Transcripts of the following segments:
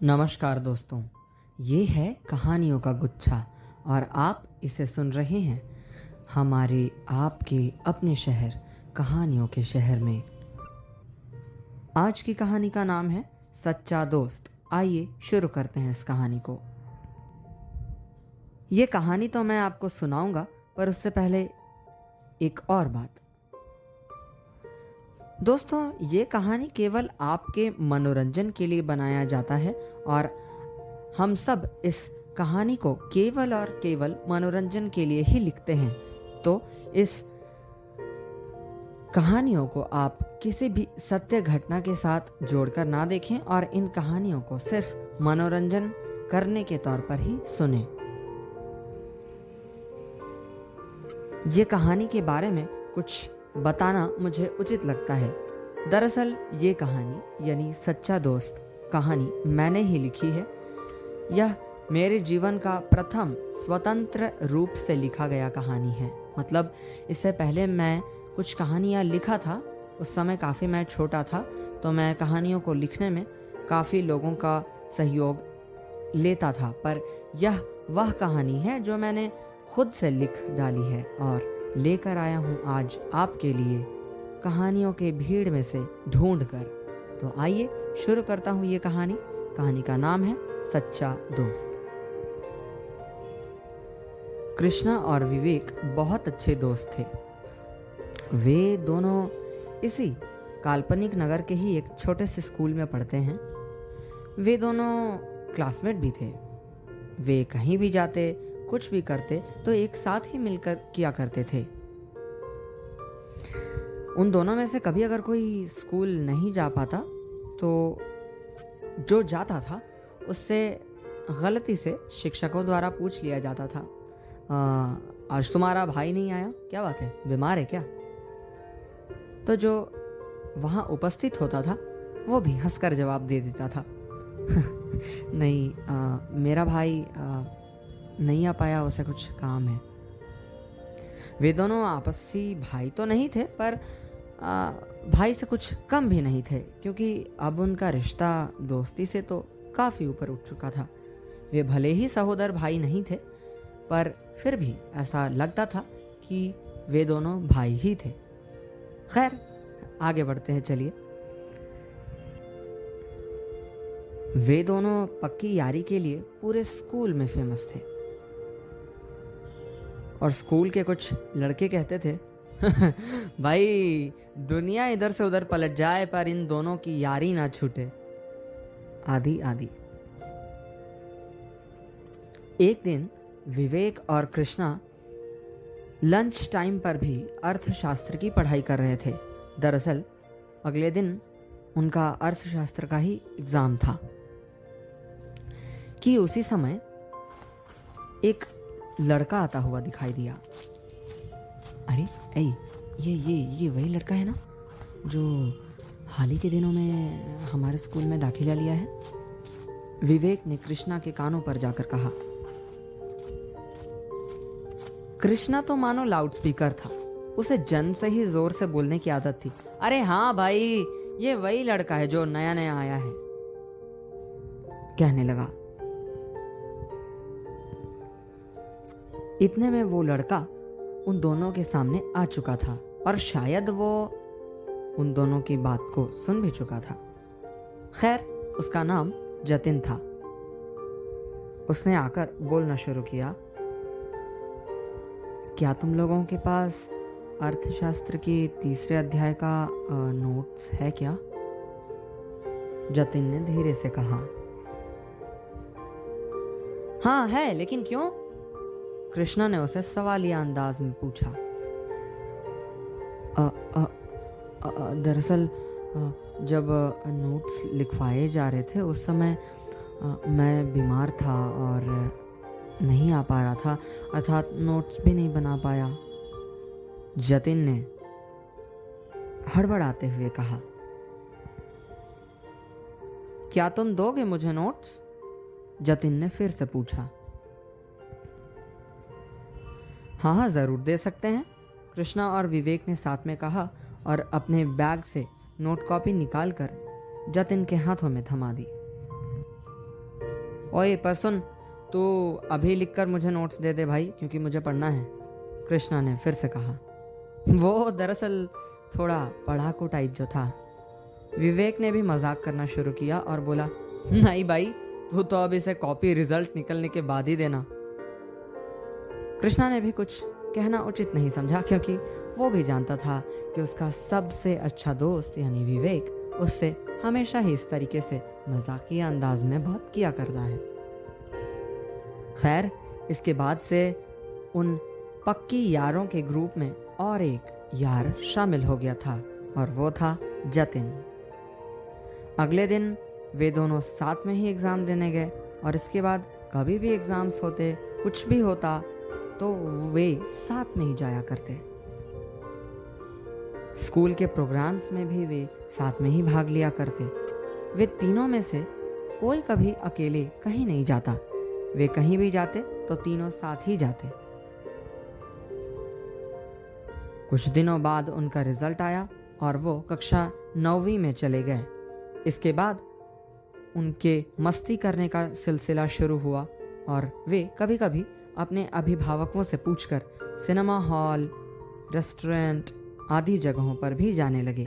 नमस्कार दोस्तों, ये है कहानियों का गुच्छा और आप इसे सुन रहे हैं हमारे आपके अपने शहर कहानियों के शहर में। आज की कहानी का नाम है सच्चा दोस्त। आइए शुरू करते हैं इस कहानी को। ये कहानी तो मैं आपको सुनाऊंगा, पर उससे पहले एक और बात। दोस्तों, ये कहानी केवल आपके मनोरंजन के लिए बनाया जाता है और हम सब इस कहानी को केवल और केवल मनोरंजन के लिए ही लिखते हैं। तो इस कहानियों को आप किसी भी सत्य घटना के साथ जोड़कर ना देखें और इन कहानियों को सिर्फ मनोरंजन करने के तौर पर ही सुनें। ये कहानी के बारे में कुछ बताना मुझे उचित लगता है। दरअसल ये कहानी यानी सच्चा दोस्त कहानी मैंने ही लिखी है। यह मेरे जीवन का प्रथम स्वतंत्र रूप से लिखा गया कहानी है। मतलब इससे पहले मैं कुछ कहानियाँ लिखा था। उस समय काफ़ी मैं छोटा था, तो मैं कहानियों को लिखने में काफ़ी लोगों का सहयोग लेता था, पर यह वह कहानी है जो मैंने खुद से लिख डाली है और लेकर आया हूँ आज आपके लिए कहानियों के भीड़ में से ढूंढ कर। तो आइए शुरू करता हूँ ये कहानी। कहानी का नाम है सच्चा दोस्त। कृष्णा और विवेक बहुत अच्छे दोस्त थे। वे दोनों इसी काल्पनिक नगर के ही एक छोटे से स्कूल में पढ़ते हैं। वे दोनों क्लासमेट भी थे। वे कहीं भी जाते, कुछ भी करते तो एक साथ ही मिलकर किया करते थे। उन दोनों में से कभी अगर कोई स्कूल नहीं जा पाता तो जो जाता था उससे गलती से शिक्षकों द्वारा पूछ लिया जाता था, आज तुम्हारा भाई नहीं आया, क्या बात है, बीमार है क्या? तो जो वहाँ उपस्थित होता था वो भी हंसकर जवाब दे देता था नहीं, मेरा भाई नहीं आ पाया, उसे कुछ काम है। वे दोनों आपसी भाई तो नहीं थे, पर भाई से कुछ कम भी नहीं थे, क्योंकि अब उनका रिश्ता दोस्ती से तो काफ़ी ऊपर उठ चुका था। वे भले ही सहोदर भाई नहीं थे, पर फिर भी ऐसा लगता था कि वे दोनों भाई ही थे। खैर, आगे बढ़ते हैं, चलिए। वे दोनों पक्की यारी के लिए पूरे स्कूल में फेमस थे और स्कूल के कुछ लड़के कहते थे भाई, दुनिया इधर से उधर पलट जाए पर इन दोनों की यारी ना छूटे, आदि आदि। एक दिन विवेक और कृष्णा लंच टाइम पर भी अर्थशास्त्र की पढ़ाई कर रहे थे। दरअसल अगले दिन उनका अर्थशास्त्र का ही एग्जाम था कि उसी समय एक लड़का आता हुआ दिखाई दिया। अरे ऐ, ये वही लड़का है ना जो हाल ही के दिनों में हमारे स्कूल में दाखिला लिया है? विवेक ने कृष्णा के कानों पर जाकर कहा। कृष्णा तो मानो लाउडस्पीकर था। उसे जन्म से ही जोर से बोलने की आदत थी। अरे हाँ भाई, ये वही लड़का है जो नया नया आया है, कहने लगा। इतने में वो लड़का उन दोनों के सामने आ चुका था और शायद वो उन दोनों की बात को सुन भी चुका था। खैर, उसका नाम जतिन था। उसने आकर बोलना शुरू किया, क्या तुम लोगों के पास अर्थशास्त्र के तीसरे अध्याय का नोट्स है क्या? जतिन ने धीरे से कहा। हाँ है, लेकिन क्यों? कृष्णा ने उसे सवालिया अंदाज में पूछा। दरअसल जब नोट्स लिखवाए जा रहे थे उस समय मैं बीमार था और नहीं आ पा रहा था, अर्थात नोट्स भी नहीं बना पाया, जतिन ने हड़बड़ाते हुए कहा। क्या तुम दोगे मुझे नोट्स? जतिन ने फिर से पूछा। हाँ, ज़रूर दे सकते हैं, कृष्णा और विवेक ने साथ में कहा और अपने बैग से नोट कॉपी निकालकर जतिन के हाथों में थमा दी। ओए पर सुन, तू अभी लिखकर मुझे नोट्स दे दे भाई, क्योंकि मुझे पढ़ना है, कृष्णा ने फिर से कहा। वो दरअसल थोड़ा पढ़ाकू टाइप जो था। विवेक ने भी मजाक करना शुरू किया और बोला, नहीं भाई, तू तो अब इसे कॉपी रिजल्ट निकलने के बाद ही देना। कृष्णा ने भी कुछ कहना उचित नहीं समझा, क्योंकि वो भी जानता था कि उसका सबसे अच्छा दोस्त यानी विवेक उससे हमेशा ही इस तरीके से मजाकिया अंदाज में बात किया करता है। खैर, इसके बाद से उन पक्की यारों के ग्रुप में और एक यार शामिल हो गया था, और वो था जतिन। अगले दिन वे दोनों साथ में ही एग्ज़ाम देने गए, और इसके बाद कभी भी एग्ज़ाम्स होते, कुछ भी होता, तो वे साथ में ही जाया करते। स्कूल के प्रोग्राम्स में भी वे साथ में ही भाग लिया करते। वे तीनों में से कोई कभी अकेले कहीं नहीं जाता। वे कहीं भी जाते तो तीनों साथ ही जाते। कुछ दिनों बाद उनका रिजल्ट आया और वो कक्षा 9वीं में चले गए। इसके बाद उनके मस्ती करने का सिलसिला शुरू हुआ, और वे कभी कभी अपने अभिभावकों से पूछकर सिनेमा हॉल, रेस्टोरेंट आदि जगहों पर भी जाने लगे।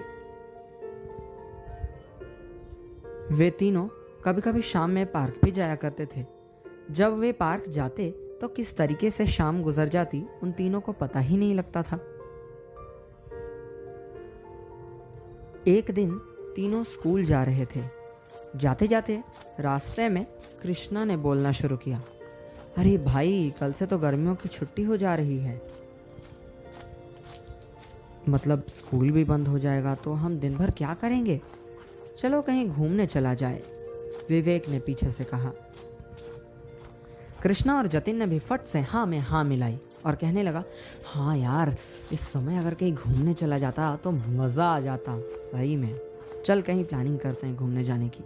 वे तीनों कभी कभी शाम में पार्क भी जाया करते थे। जब वे पार्क जाते तो किस तरीके से शाम गुजर जाती उन तीनों को पता ही नहीं लगता था। एक दिन तीनों स्कूल जा रहे थे। जाते जाते रास्ते में कृष्णा ने बोलना शुरू किया, अरे भाई, कल से तो गर्मियों की छुट्टी हो जा रही है। मतलब स्कूल भी बंद हो जाएगा, तो हम दिन भर क्या करेंगे? चलो कहीं घूमने चला जाए, विवेक ने पीछे से कहा। कृष्णा और जतिन ने भी फट से हाँ में हाँ मिलाई और कहने लगा, हाँ यार, इस समय अगर कहीं घूमने चला जाता तो मजा आ जाता। सही में, चल कहीं प्लानिंग करते हैं घूमने जाने की।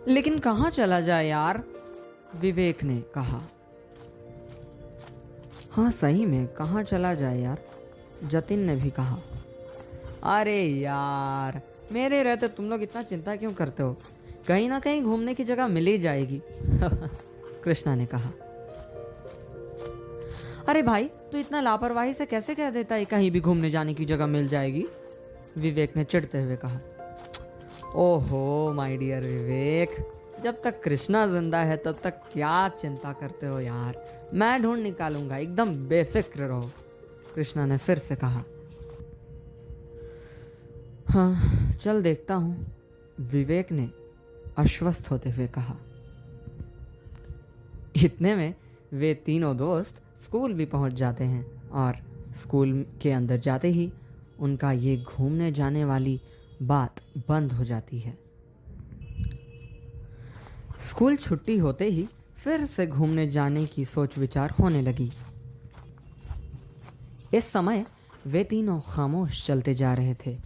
लेकिन कहाँ चला जाए यार? विवेक ने कहा। हाँ सही में, कहाँ चला जाए यार? जतिन ने भी कहा। अरे यार, मेरे रहते तुम लोग इतना चिंता क्यों करते हो? कहीं ना कहीं घूमने की जगह मिल ही जाएगी। कृष्णा ने कहा। अरे भाई, तू इतना लापरवाही से कैसे कह देता है कहीं भी घूमने जाने की जगह मिल जाएगी? विवेक ने चिढ़ते हुए कहा। ओहो माय डियर विवेक, जब तक कृष्णा जिंदा है तब तक क्या चिंता करते हो यार? मैं ढूंढ निकालूंगा, एकदम बेफिक्र रहो, कृष्णा ने फिर से कहा। हाँ चल देखता हूं, विवेक ने आश्वस्त होते हुए कहा। इतने में वे तीनों दोस्त स्कूल भी पहुंच जाते हैं, और स्कूल के अंदर जाते ही उनका ये घूमने जाने वाली बात बंद हो जाती है। स्कूल छुट्टी होते ही फिर से घूमने जाने की सोच विचार होने लगी। इस समय वे तीनों खामोश चलते जा रहे थे।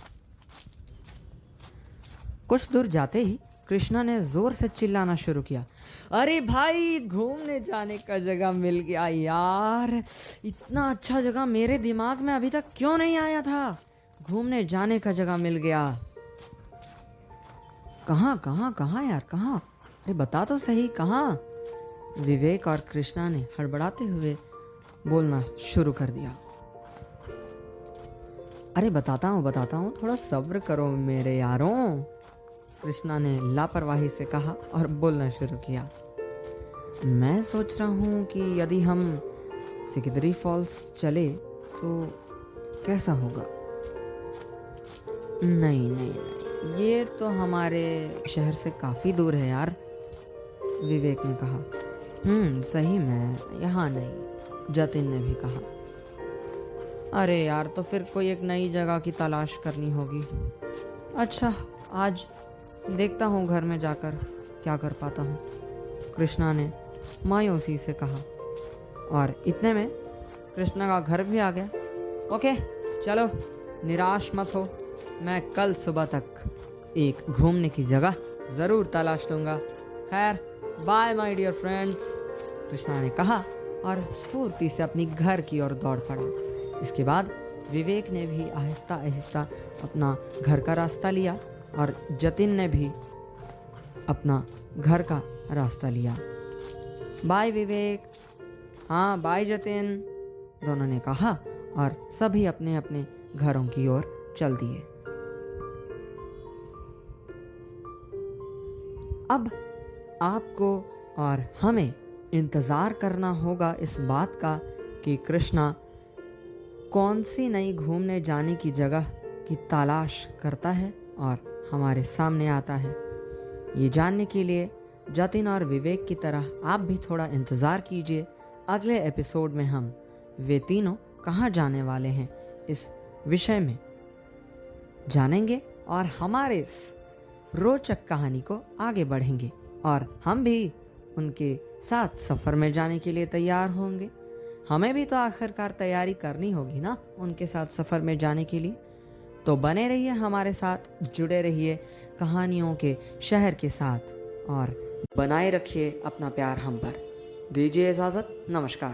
कुछ दूर जाते ही कृष्णा ने जोर से चिल्लाना शुरू किया, अरे भाई, घूमने जाने का जगह मिल गया यार! इतना अच्छा जगह मेरे दिमाग में अभी तक क्यों नहीं आया था? घूमने जाने का जगह मिल गया। कहाँ कहाँ कहाँ यार, कहाँ? अरे बता तो सही, कहाँ? विवेक और कृष्णा ने हड़बड़ाते हुए बोलना शुरू कर दिया। अरे बताता हूँ, थोड़ा सब्र करो मेरे यारों, कृष्णा ने लापरवाही से कहा और बोलना शुरू किया। मैं सोच रहा हूँ कि यदि हम सिकदरी फॉल्स चले तो कैसा होगा? नहीं, ये तो हमारे शहर से काफ़ी दूर है यार, विवेक ने कहा। सही में, यहाँ नहीं, जतिन ने भी कहा। अरे यार, तो फिर कोई एक नई जगह की तलाश करनी होगी। अच्छा, आज देखता हूँ घर में जाकर क्या कर पाता हूँ, कृष्णा ने मायूसी से कहा। और इतने में कृष्णा का घर भी आ गया। ओके चलो, निराश मत हो, मैं कल सुबह तक एक घूमने की जगह ज़रूर तलाश लूँगा। खैर, bye my dear friends, Krishna ने कहा और स्फूर्ति से अपनी घर की ओर दौड़ पड़ा। इसके बाद विवेक ने भी आहिस्ता आहिस्ता अपना घर का रास्ता लिया और जतिन ने भी अपना घर का रास्ता लिया। बाय विवेक। हाँ बाय जतिन, दोनों ने कहा और सभी अपने अपने घरों की ओर चल दिए। अब आपको और हमें इंतज़ार करना होगा इस बात का कि कृष्णा कौन सी नई घूमने जाने की जगह की तलाश करता है और हमारे सामने आता है। ये जानने के लिए जतिन और विवेक की तरह आप भी थोड़ा इंतज़ार कीजिए। अगले एपिसोड में हम वे तीनों कहाँ जाने वाले हैं इस विषय में जानेंगे और हमारे इस रोचक कहानी को आगे बढ़ेंगे और हम भी उनके साथ सफ़र में जाने के लिए तैयार होंगे। हमें भी तो आखिरकार तैयारी करनी होगी ना उनके साथ सफ़र में जाने के लिए। तो बने रहिए हमारे साथ, जुड़े रहिए कहानियों के शहर के साथ और बनाए रखिए अपना प्यार हम पर। दीजिए इजाज़त, नमस्कार।